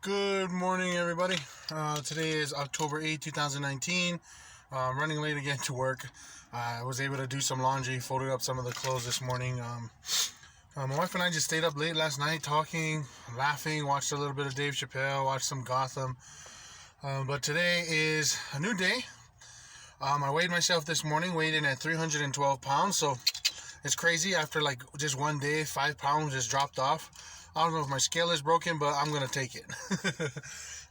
Good morning, everybody. Today is October 8th, 2019. I'm running late again to work. I was able to do some laundry, folded up some of the clothes this morning. My wife and I just stayed up late last night talking, laughing, watched a little bit of Dave Chappelle, watched some Gotham. But today is a new day. I weighed myself this morning, weighed in at 312 pounds. So it's crazy. After like just one day, 5 pounds just dropped off. I don't know if my scale is broken, but I'm going to take it.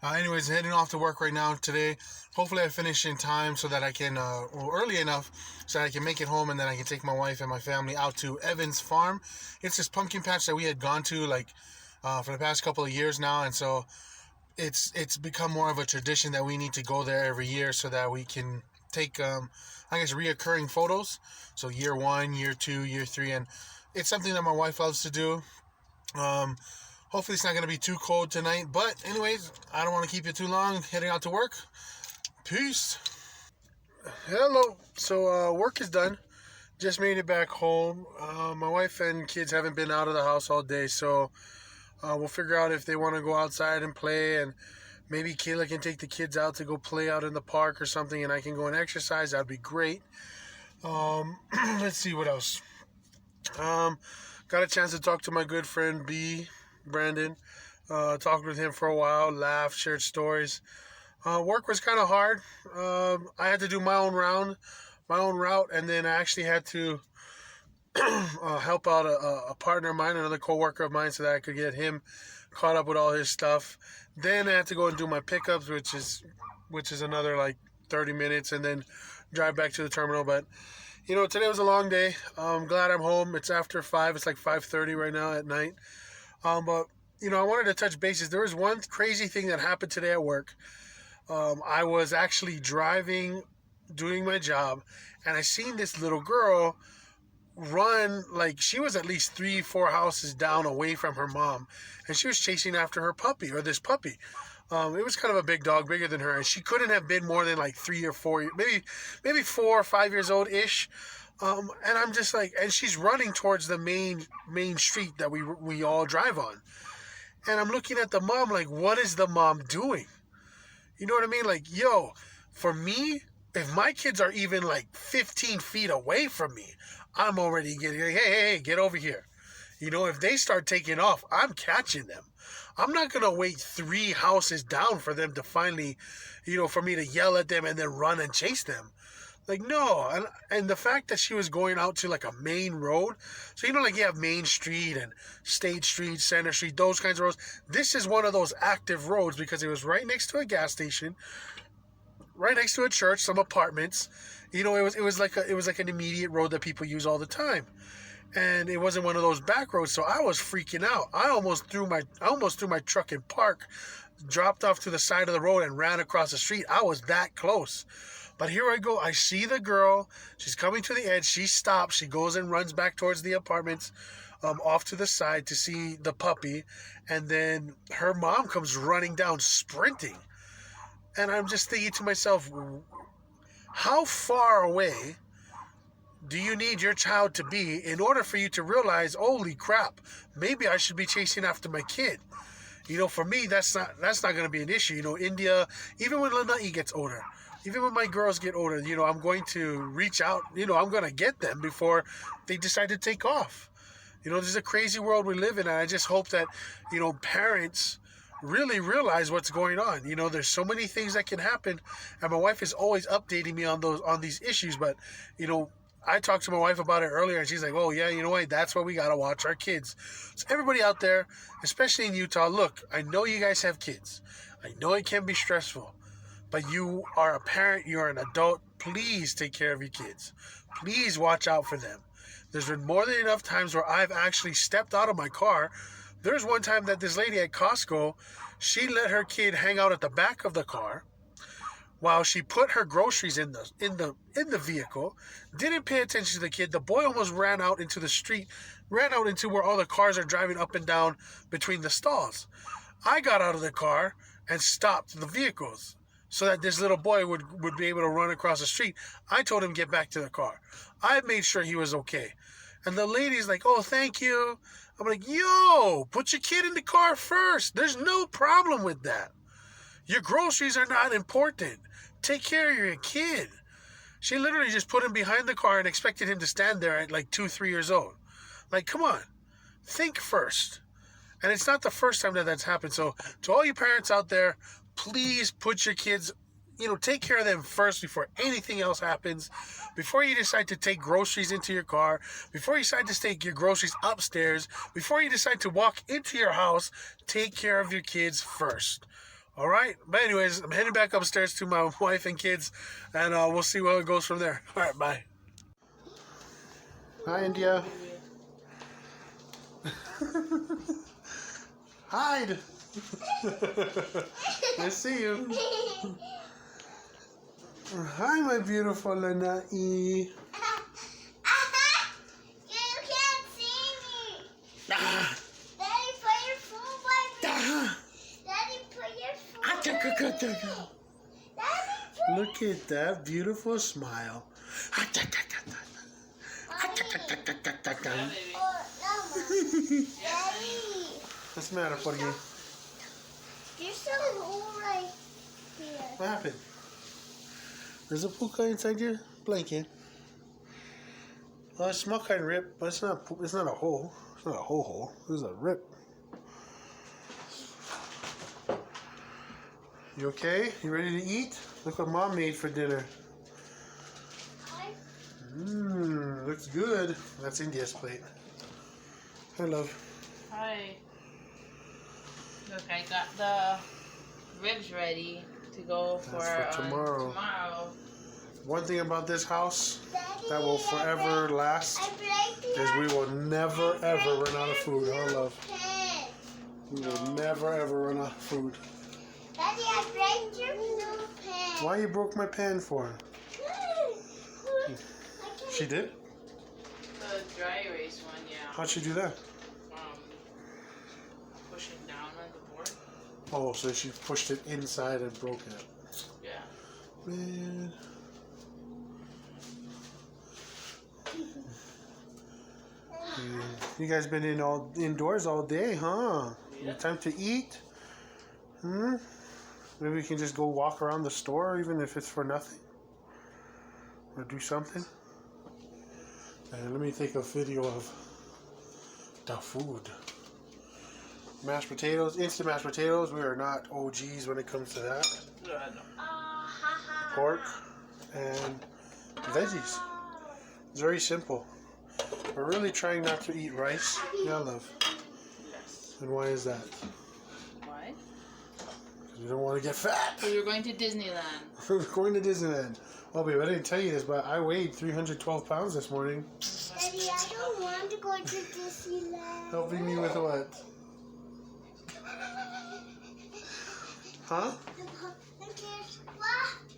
Anyways, heading off to work right now today. Hopefully I finish in time so that I can, early enough so that I can make it home and then I can take my wife and my family out to Evans Farm. It's this pumpkin patch that we had gone to for the past couple of years now. And so it's become more of a tradition that we need to go there every year so that we can take, reoccurring photos. So year 1, year 2, year 3. And it's something that my wife loves to do. Hopefully it's not going to be too cold tonight. But anyways, I don't want to keep you too long. Heading out to work. Peace. Hello. So work is done. Just made it back home. My wife and kids haven't been out of the house all day. So we'll figure out if they want to go outside and play. And maybe Kayla can take the kids out to go play out in the park or something. And I can go and exercise. That'd be great. Let's see what else. Got a chance to talk to my good friend Brandon. Talked with him for a while, laughed, shared stories. Work was kind of hard. I had to do my own route, and then I actually had to help out a partner of mine, another coworker of mine, so that I could get him caught up with all his stuff. Then I had to go and do my pickups, which is another like 30 minutes, and then drive back to the terminal. But today was a long day. I'm glad I'm home. It's after 5. It's like 5:30 right now at night. But I wanted to touch bases. There was one crazy thing that happened today at work. I was actually driving, doing my job, and I seen this little girl run, like she was at least 3-4 houses down away from her mom, and she was chasing after her puppy, or this puppy. It was kind of a big dog, bigger than her, and she couldn't have been more than like 3 or 4, maybe 4 or 5 years old ish. And I'm just like, and she's running towards the main street that we all drive on, and I'm looking at the mom like, what is the mom doing? You know what I mean? Like, yo, for me, if my kids are even like 15 feet away from me, I'm already getting, hey, get over here. If they start taking off, I'm catching them. I'm not going to wait 3 houses down for them to finally, for me to yell at them and then run and chase them. Like, no. And the fact that she was going out to like a main road. So, like you have Main Street and State Street, Center Street, those kinds of roads. This is one of those active roads because it was right next to a gas station, right next to a church, some apartments. It was like an immediate road that people use all the time. And it wasn't one of those back roads, so I was freaking out. I almost threw my truck in park, dropped off to the side of the road, and ran across the street. I was that close. But here I go. I see the girl. She's coming to the edge. She stops. She goes and runs back towards the apartments, off to the side to see the puppy. And then her mom comes running down, sprinting. And I'm just thinking to myself, how far away do you need your child to be in order for you to realize, holy crap, maybe I should be chasing after my kid? For me, that's not going to be an issue. India, even when Lanai gets older, even when my girls get older, I'm going to reach out. I'm going to get them before they decide to take off. This is a crazy world we live in, and I just hope that, parents really realize what's going on. There's so many things that can happen, and my wife is always updating me on these issues. But, I talked to my wife about it earlier, and she's like, oh, yeah, you know what? That's why we got to watch our kids. So everybody out there, especially in Utah, look, I know you guys have kids. I know it can be stressful, but you are a parent. You're an adult. Please take care of your kids. Please watch out for them. There's been more than enough times where I've actually stepped out of my car. There's one time that this lady at Costco, she let her kid hang out at the back of the car while she put her groceries in the vehicle, didn't pay attention to the kid. The boy almost ran out into the street, ran out into where all the cars are driving up and down between the stalls. I got out of the car and stopped the vehicles so that this little boy would be able to run across the street. I told him get back to the car. I made sure he was okay. And the lady's like, oh, thank you. I'm like, yo, put your kid in the car first. There's no problem with that. Your groceries are not important. Take care of your kid. She literally just put him behind the car and expected him to stand there at like 2, 3 years old. Like, come on. Think first. And it's not the first time that that's happened. So to all you parents out there, please put your kids, take care of them first before anything else happens. Before you decide to take groceries into your car, before you decide to take your groceries upstairs, before you decide to walk into your house, take care of your kids first. All right? But anyways, I'm heading back upstairs to my wife and kids, and we'll see where it goes from there. All right, bye. Hi, India. Hide. I see you. Hi, my beautiful Lanai. You can't see me. Daddy, put your phone by me. Daddy, put your phone by me. Daddy, Look at that beautiful smile. What's the matter, Porgy? there's a hole right here. What happened? There's a puka inside your blanket. Well, it smells kind of ripped, but it's not a hole. It's not a hole. It's a rip. You okay? You ready to eat? Look what Mom made for dinner. Looks good. That's India's plate. Hi, love. Hi. Look, I got the ribs ready to go for tomorrow. Tomorrow. One thing about this house that will forever last is we will never ever run out of food. Huh, love? We will never ever run out of food. Daddy, I broke your blue pen. Why you broke my pen for? She did? The dry erase one, yeah. How'd she do that? Pushing down on the board. Oh, so she pushed it inside and broke it. Yeah. Man. You guys been indoors all day, huh? Yeah. Time to eat? Maybe we can just go walk around the store, even if it's for nothing. Or do something. And let me take a video of the food. Mashed potatoes, instant mashed potatoes. We are not OGs when it comes to that. Pork and veggies. It's very simple. We're really trying not to eat rice. Yeah, love. Yes. And why is that? Why? Because we don't want to get fat. So you're going to Disneyland. We're going to Disneyland. Oh, babe, I didn't tell you this, but I weighed 312 pounds this morning. Daddy, I don't want to go to Disneyland. Helping me with what? Huh?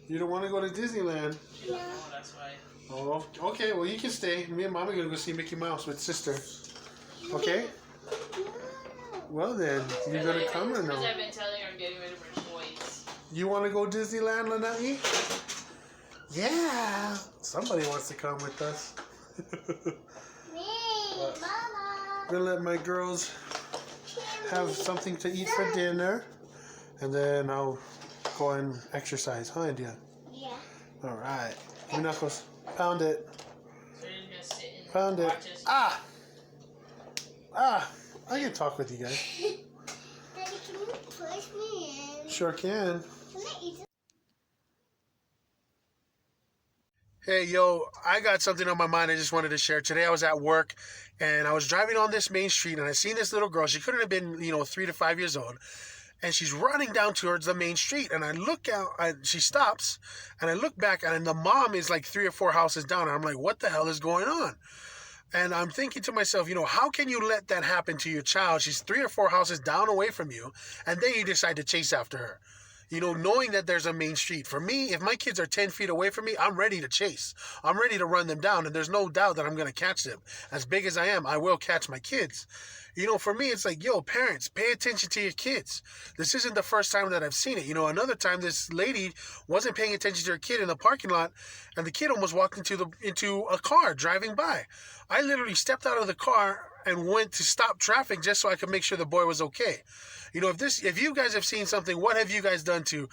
You don't want to go to Disneyland? She don't know, that's why. Oh, okay. Well, you can stay. Me and Mom are going to go see Mickey Mouse with sister. Okay? Well, then, you're going to come or no? Because I've been telling her I'm getting rid of her toys. You want to go Disneyland, Lanai? Yeah. Somebody wants to come with us. Me, Mama. I'm going to let my girls have something to eat for dinner. And then I'll go and exercise. Huh, India? Yeah. All right. Give me knuckles. Pound it. So you're just going to sit and Pound it. watch us. Ah! Ah! I can talk with you guys. Daddy, can you push me in? Sure can. Can I eat it? Hey, yo, I got something on my mind I just wanted to share. Today I was at work, and I was driving on this main street, and I seen this little girl. She couldn't have been, 3 to 5 years old. And she's running down towards the main street. And I look out, she stops, and I look back, and the mom is like 3 or 4 houses down. And I'm like, what the hell is going on? And I'm thinking to myself, how can you let that happen to your child? She's 3 or 4 houses down away from you, and then you decide to chase after her. Knowing that there's a main street. For me, if my kids are 10 feet away from me, I'm ready to chase. I'm ready to run them down, and there's no doubt that I'm going to catch them. As big as I am, I will catch my kids. For me, it's like, yo, parents, pay attention to your kids. This isn't the first time that I've seen it. Another time this lady wasn't paying attention to her kid in the parking lot, and the kid almost walked into a car driving by. I literally stepped out of the car and went to stop traffic just so I could make sure the boy was okay. You know, if you guys have seen something, what have you guys done to,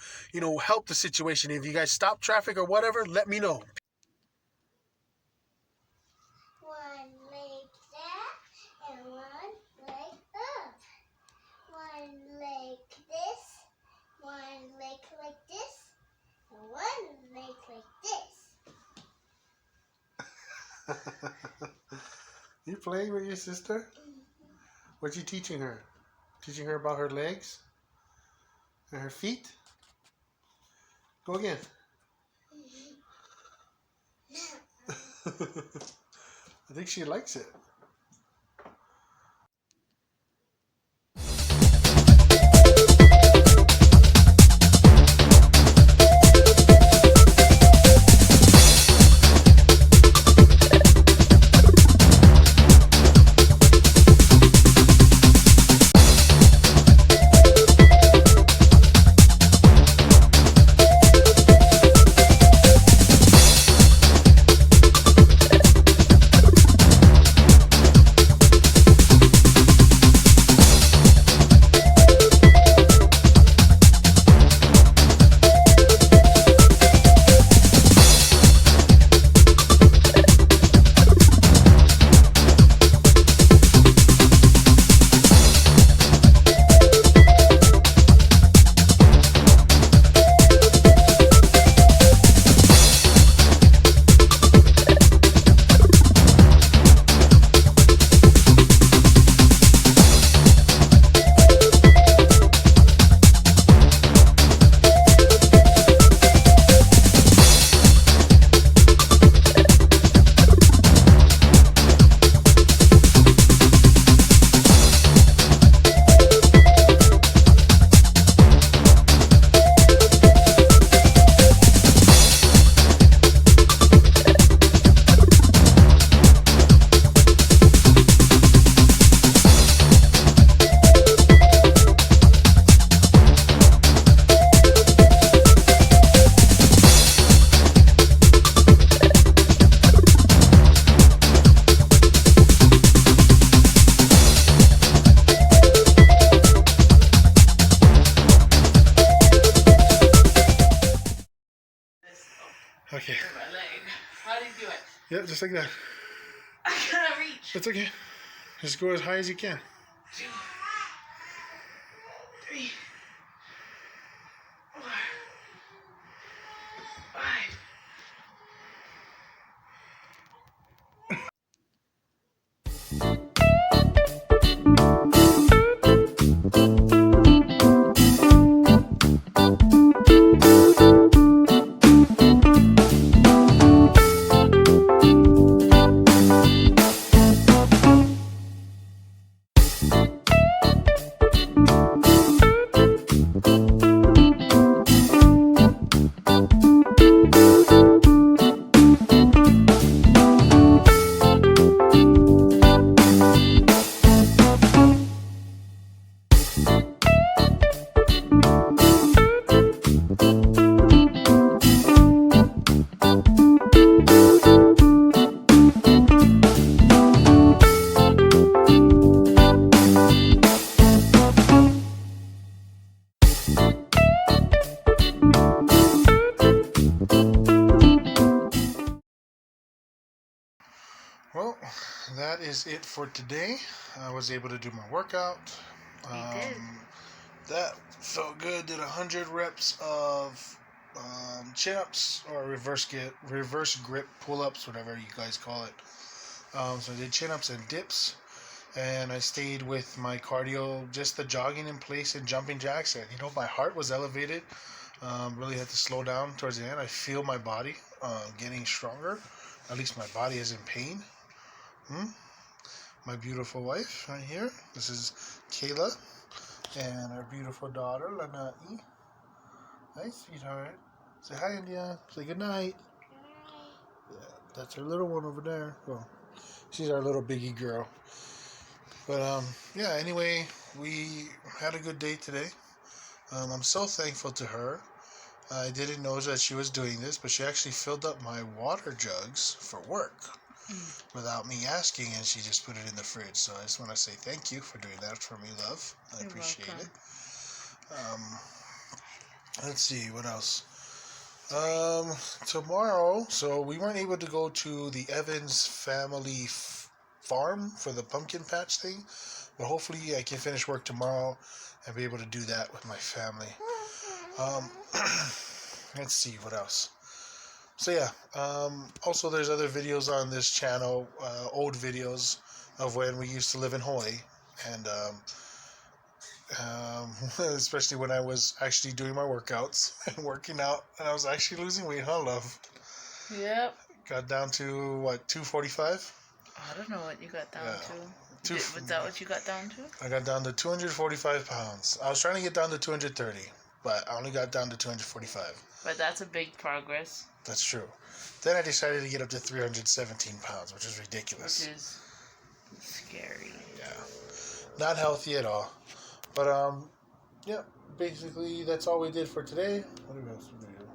help the situation? If you guys stop traffic or whatever, let me know. One leg there and one leg up. One leg this, one leg like this, and one leg like this. You playing with your sister? What you teaching her? Teaching her about her legs and her feet? Go again. I think she likes it. Okay. My leg. How do you do it? Yeah, just like that. I cannot reach. It's okay. Just go as high as you can. 2, 3, 4, 5. Well, that is it for today. I was able to do my workout. We did. That felt good. Did 100 reps of chin-ups or reverse grip pull-ups, whatever you guys call it. So I did chin-ups and dips, and I stayed with my cardio, just the jogging in place and jumping jacks. And my heart was elevated. Really had to slow down towards the end. I feel my body getting stronger. At least my body is in pain. My beautiful wife right here. This is Kayla and our beautiful daughter Lanai. Hi, sweetheart. Say hi, India. Say good night. Yeah, that's our little one over there. Well, she's our little biggie girl. But yeah. Anyway, we had a good day today. I'm so thankful to her. I didn't know that she was doing this, but she actually filled up my water jugs for work. without me asking, and she just put it in the fridge. So I just want to say thank you for doing that for me, love. I You're appreciate welcome. it. Let's see what else. Tomorrow, so we weren't able to go to the Evans family farm for the pumpkin patch thing, but hopefully I can finish work tomorrow and be able to do that with my family. Let's see what else. So yeah, also there's other videos on this channel, old videos of when we used to live in Hawaii, and especially when I was actually doing my workouts and working out, and I was actually losing weight, huh, love? Yep. Got down to what, 245? I don't know what you got down Yeah. to. Was that what you got down to? I got down to 245 pounds. I was trying to get down to 230, but I only got down to 245. But that's a big progress. That's true. Then I decided to get up to 317 pounds, which is ridiculous. Which is scary. Yeah. Not healthy at all. But, yeah, basically that's all we did for today. What else did we do?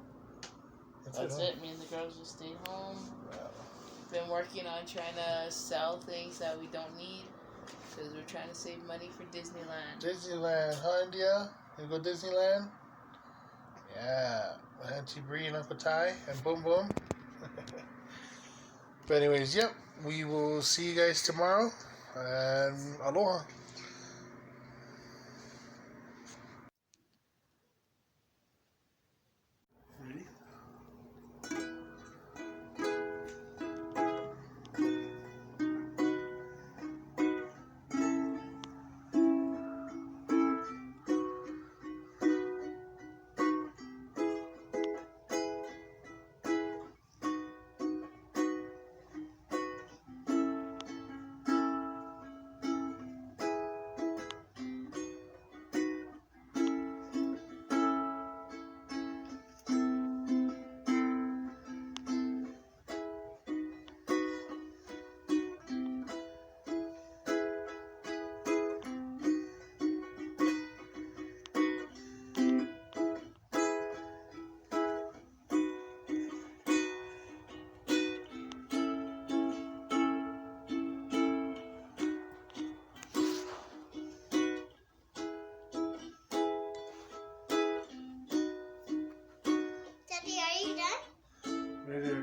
That's huh? it. Me and the girls just stayed home. Yeah. Been working on trying to sell things that we don't need because we're trying to save money for Disneyland. Disneyland, huh, India? You go Disneyland? Yeah. Auntie Bree and Uncle Ty and Boom Boom. But anyways, yep. We will see you guys tomorrow. And aloha. Ready? Daddy, are you done? Right there.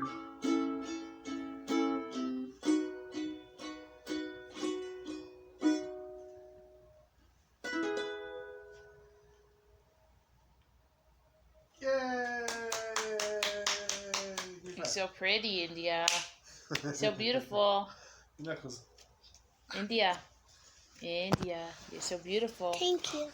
Yay! You're so pretty, India. So beautiful. Knuckles. India. India. You're so beautiful. Thank you.